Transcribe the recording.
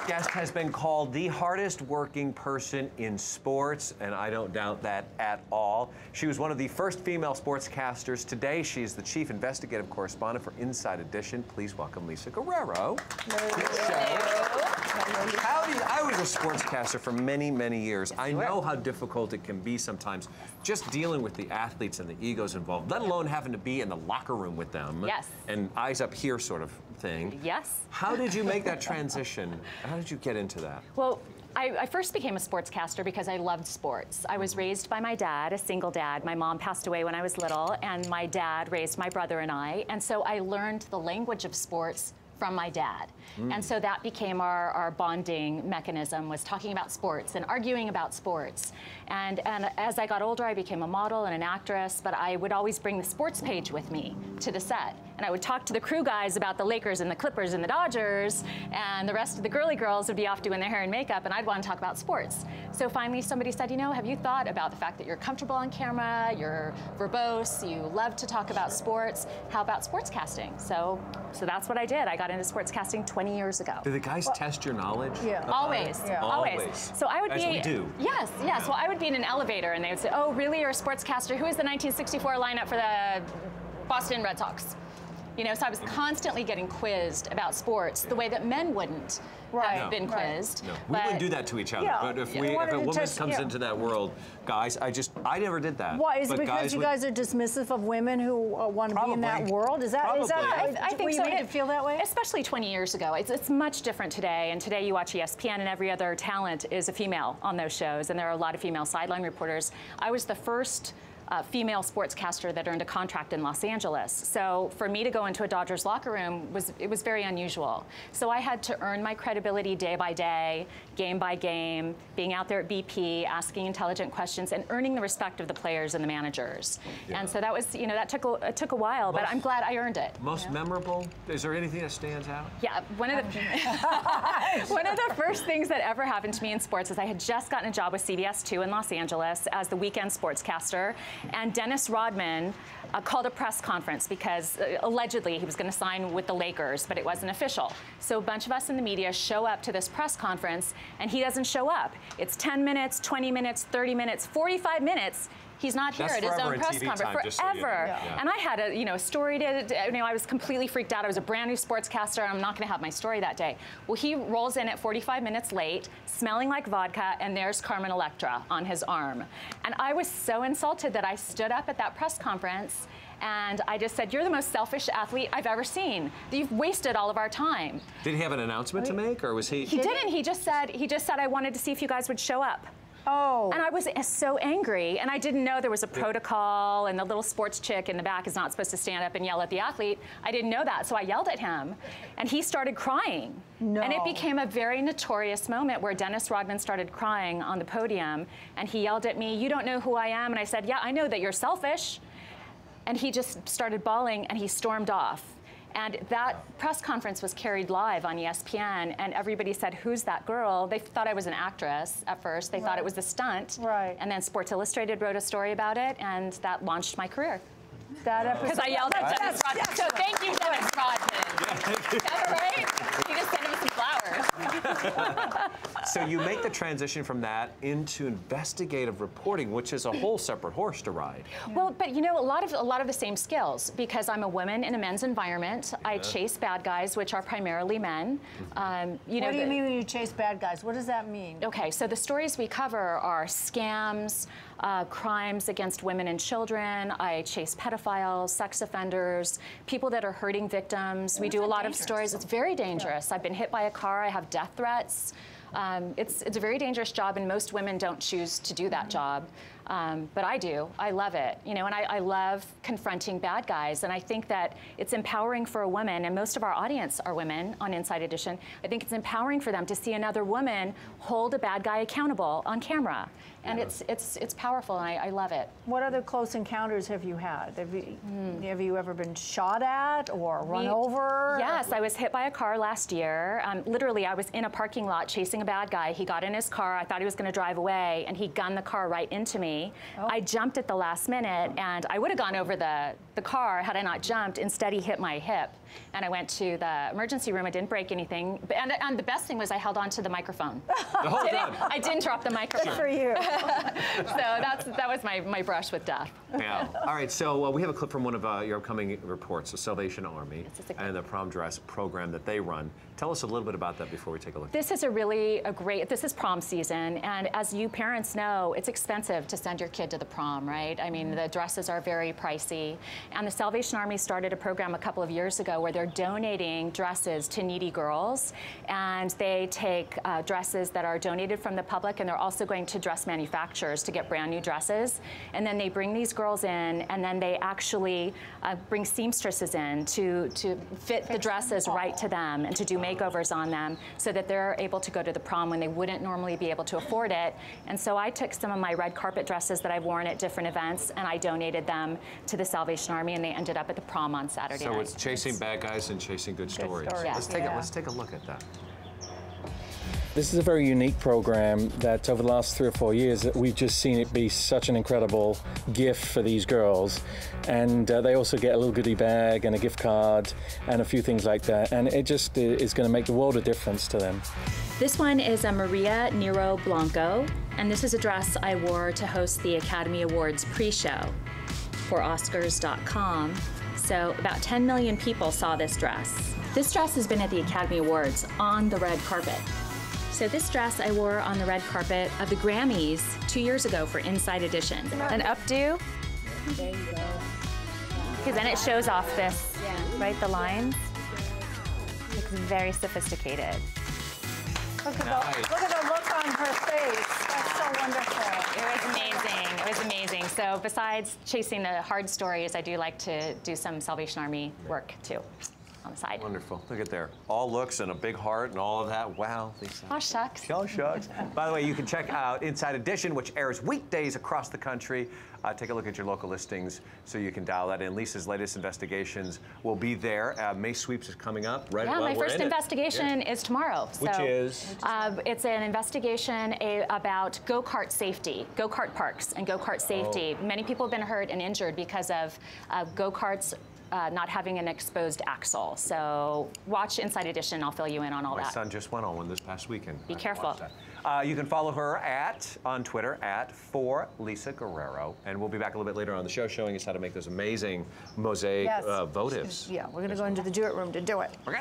next guest has been called the hardest working person in sports, and I don't doubt that at all. She was one of the first female sportscasters. Today, she is the chief investigative correspondent for Inside Edition. Please welcome Lisa Guerrero. I was a sportscaster for many, many years. I know how difficult it can be sometimes just dealing with the athletes and the egos involved, let alone having to be in the locker room with them. Yes. And eyes up here sort of thing. Yes. How did you make that transition? How did you get into that? Well, I first became a sportscaster because I loved sports. I was raised by my dad, a single dad. My mom passed away when I was little, and my dad raised my brother and I. And so I learned the language of sports from my dad. And so that became our bonding mechanism, was talking about sports and arguing about sports. And as I got older, I became a model and an actress, but I would always bring the sports page with me to the set. And I would talk to the crew guys about the Lakers and the Clippers and the Dodgers, and the rest of the girly girls would be off doing their hair and makeup, and I'd want to talk about sports. So finally somebody said, you know, have you thought about the fact that you're comfortable on camera, you're verbose, you love to talk about sports, how about sportscasting? So that's what I did. I got into sportscasting 20 years ago. Do the guys test your knowledge? Yeah. Always. Yeah. Always. So I would As we do. Yes, yes. Well, I would be in an elevator and they would say, oh, really, you're a sportscaster? Who is the 1964 lineup for the Boston Red Sox? You know, so I was constantly getting quizzed about sports the way that men wouldn't have been quizzed. No, we wouldn't do that to each other. But if a woman comes into that world, guys, I never did that. Why? Is it because you guys are dismissive of women who want to be in that world? Is that I think so. You made it feel that way? Especially 20 years ago. It's much different today. And today you watch ESPN and every other talent is a female on those shows. And there are a lot of female sideline reporters. I was the first female sportscaster that earned a contract in Los Angeles. So for me to go into a Dodgers locker room was very unusual. So I had to earn my credibility day by day, game by game, being out there at BP, asking intelligent questions, and earning the respect of the players and the managers. Yeah. And so that was, you know, that took a while, but I'm glad I earned it. Most memorable? Is there anything that stands out? Yeah, one of the first things that ever happened to me in sports is I had just gotten a job with CBS 2 in Los Angeles as the weekend sportscaster. And Dennis Rodman called a press conference because allegedly he was going to sign with the Lakers, but it wasn't official. So a bunch of us in the media show up to this press conference, and he doesn't show up. It's 10 minutes, 20 minutes, 30 minutes, 45 minutes. He's not here at his own press conference forever. And I had a story to, I was completely freaked out. I was a brand new sportscaster, and I'm not going to have my story that day. Well, he rolls in at 45 minutes late, smelling like vodka, and there's Carmen Electra on his arm. And I was so insulted that I stood up at that press conference and I just said, you're the most selfish athlete I've ever seen. You've wasted all of our time. Did he have an announcement to make, or was he? He didn't. He just said I wanted to see if you guys would show up. Oh. And I was so angry, and I didn't know there was a protocol, and the little sports chick in the back is not supposed to stand up and yell at the athlete. I didn't know that, so I yelled at him, and he started crying. No. And it became a very notorious moment where Dennis Rodman started crying on the podium, and he yelled at me, you don't know who I am, and I said, yeah, I know that you're selfish. And he just started bawling, and he stormed off. And that press conference was carried live on ESPN, and everybody said, who's that girl? They thought I was an actress at first. They thought it was a stunt. Right. And then Sports Illustrated wrote a story about it, and that launched my career. Because I yelled at Dennis Rodman. So thank you, Dennis Rodman. Right? You just sent him some flowers. So you make the transition from that into investigative reporting, which is a whole separate horse to ride. Well, but you know, a lot of the same skills, because I'm a woman in a men's environment. I chase bad guys, which are primarily men. What do you mean when you chase bad guys? What does that mean? Okay, so the stories we cover are scams, crimes against women and children. I chase pedophiles, sex offenders, people that are hurting victims. We do a lot of stories. It's very dangerous. I've been hit by a car. I have death threats. It's a very dangerous job, and most women don't choose to do that job. But I do. I love it. You know, and I love confronting bad guys. And I think that it's empowering for a woman, and most of our audience are women on Inside Edition. I think it's empowering for them to see another woman hold a bad guy accountable on camera. And it's powerful, and I love it. What other close encounters have you had? Have you ever been shot at or run over? Yes, I was hit by a car last year. Literally, I was in a parking lot chasing a bad guy. He got in his car. I thought he was going to drive away, and he gunned the car right into me. me. I jumped at the last minute, and I would have gone over the car had I not jumped. Instead, he hit my hip, and I went to the emergency room. I didn't break anything, and the best thing was I held on to the microphone. The whole time. I didn't drop the microphone. Good for you. So that was my brush with death. Yeah. All right, so we have a clip from one of your upcoming reports, the Salvation Army, and the prom dress program that they run. Tell us a little bit about that before we take a look. This is this is prom season, and as you parents know, it's expensive to send your kid to the prom, right? I mean, the dresses are very pricey, and the Salvation Army started a program a couple of years ago where they're donating dresses to needy girls, and they take dresses that are donated from the public, and they're also going to dress manufacturers to get brand new dresses, and then they bring these girls in, and then they actually bring seamstresses in to fit the dresses right to them and to do makeovers on them so that they're able to go to the prom when they wouldn't normally be able to afford it. And so I took some of my red carpet dresses that I've worn at different events, and I donated them to the Salvation Army, and they ended up at the prom on Saturday night. So it's chasing bad guys and chasing good stories. Yes. Let's take a look at that. This is a very unique program that over the last 3 or 4 years that we've just seen it be such an incredible gift for these girls, and they also get a little goodie bag and a gift card and a few things like that, and it just is going to make the world of difference to them. This one is a Maria Nero Blanco, and this is a dress I wore to host the Academy Awards pre-show for Oscars.com. So about 10 million people saw this dress. This dress has been at the Academy Awards on the red carpet. So this dress I wore on the red carpet of the Grammys 2 years ago for Inside Edition. An updo. There you go. Because then it shows off this, right, the lines. It's very sophisticated. Look at the look on her face. That's so wonderful. It was amazing. It was amazing. So besides chasing the hard stories, I do like to do some Salvation Army work too on the side. Wonderful. Look at there. All looks and a big heart and all of that. Wow, Lisa. Oh, shucks. Oh, shucks. By the way, you can check out Inside Edition, which airs weekdays across the country. Take a look at your local listings so you can dial that in. Lisa's latest investigations will be there. May Sweeps is coming up, right? Yeah, well, my first investigation is tomorrow. Which is? It's an investigation about go-kart safety, go-kart parks and go-kart safety. Many people have been hurt and injured because of go-karts not having an exposed axle. So watch Inside Edition. I'll fill you in on all that. My son just went on one this past weekend. Be careful. You can follow her on Twitter @for Lisa Guerrero, and we'll be back a little bit later on the show showing us how to make those amazing mosaic votives. Yeah, we're going to go into the do-it room to do it. Okay.